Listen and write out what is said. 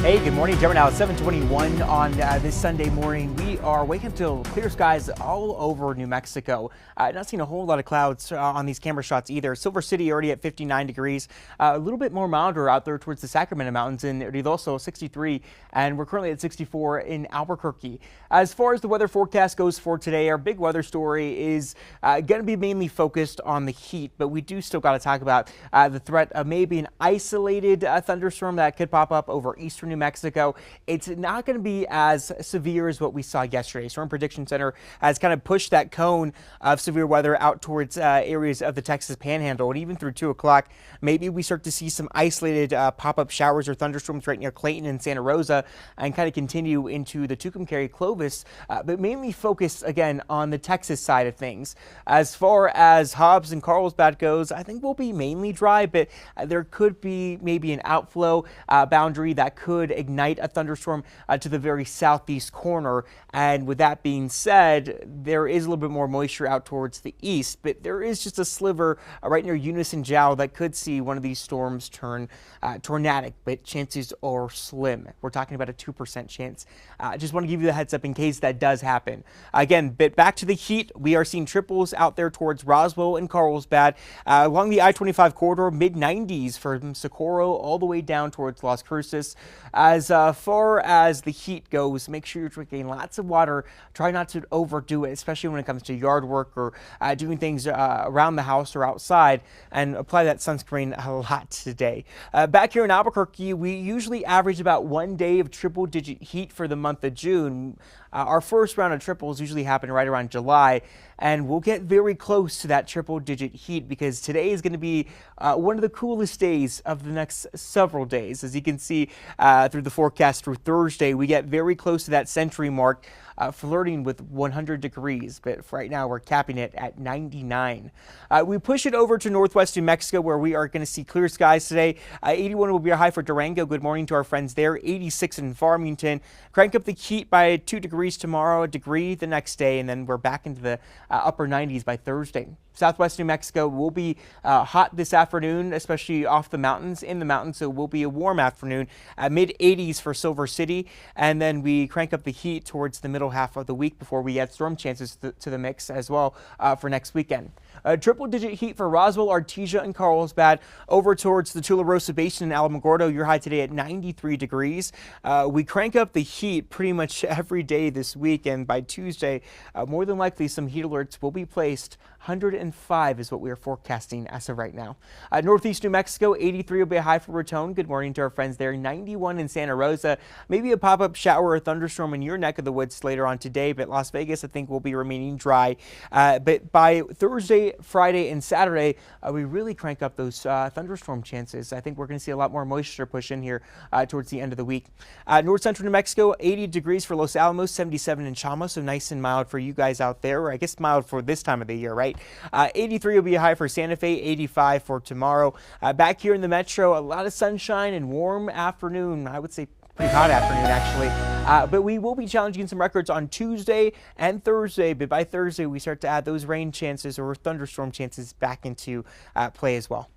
Hey, good morning. Trevor now at 7:21 on this Sunday morning. We are waking up to clear skies all over New Mexico. Not seeing a whole lot of clouds on these camera shots either. Silver City already at 59 degrees. A little bit more milder out there towards the Sacramento Mountains in Ruidoso, 63, and we're currently at 64 in Albuquerque. As far as the weather forecast goes for today, our big weather story is going to be mainly focused on the heat, but we do still got to talk about the threat of maybe an isolated thunderstorm that could pop up over eastern New Mexico. It's not going to be as severe as what we saw yesterday. Storm Prediction Center has kind of pushed that cone of severe weather out towards areas of the Texas Panhandle, and even through 2 o'clock, maybe we start to see some isolated pop-up showers or thunderstorms right near Clayton and Santa Rosa, and kind of continue into the Tucumcari, Clovis, but mainly focus again on the Texas side of things. As far as Hobbs and Carlsbad goes, I think we'll be mainly dry, but there could be maybe an outflow boundary that could ignite a thunderstorm to the very southeast corner. And with that being said, there is a little bit more moisture out towards the east, but there is just a sliver right near Eunice and Jow that could see one of these storms turn tornadic, but chances are slim. We're talking about a 2% chance. Just want to give you the heads up in case that does happen. Again, but back to the heat, we are seeing triples out there towards Roswell and Carlsbad. Along the I-25 corridor, mid-90s from Socorro all the way down towards Las Cruces. As far as the heat goes, make sure you're drinking lots of water. Try not to overdo it, especially when it comes to yard work or doing things around the house or outside, and apply that sunscreen a lot today. Back here in Albuquerque, we usually average about 1 day of triple-digit heat for the month of June. Our first round of triples usually happen right around July, and we'll get very close to that triple-digit heat because today is going to be one of the coolest days of the next several days. As you can see through the forecast through Thursday, we get very close to that century mark, flirting with 100 degrees, but for right now we're capping it at 99. We push it over to northwest New Mexico where we are going to see clear skies today. 81 will be our high for Durango. Good morning to our friends there. 86 in Farmington. Crank up the heat by 2 degrees tomorrow, a degree the next day, and then we're back into the upper 90s by Thursday. Southwest New Mexico will be hot this afternoon, especially off the mountains, in the mountains, so it will be a warm afternoon. Mid 80s for Silver City, and then we crank up the heat towards the middle half of the week before we add storm chances to the mix as well for next weekend. Triple-digit heat for Roswell, Artesia, and Carlsbad. Over towards the Tularosa Basin in Alamogordo, your high today at 93 degrees. We crank up the heat pretty much every day this week, and by Tuesday, more than likely some heat alerts will be placed. 105 is what we are forecasting as of right now. Northeast New Mexico, 83 will be a high for Raton. Good morning to our friends there. 91 in Santa Rosa. Maybe a pop-up shower or thunderstorm in your neck of the woods later on today, but Las Vegas, I think, will be remaining dry. But by Thursday, Friday, and Saturday, we really crank up those thunderstorm chances. I think we're going to see a lot more moisture push in here towards the end of the week. North Central New Mexico, 80 degrees for Los Alamos, 77 in Chama, so nice and mild for you guys out there, or I guess mild for this time of the year, right? 83 will be a high for Santa Fe, 85 for tomorrow. Back here in the metro, a lot of sunshine and warm afternoon. I would say pretty hot afternoon, actually. But we will be challenging some records on Tuesday and Thursday. But by Thursday, we start to add those rain chances or thunderstorm chances back into play as well.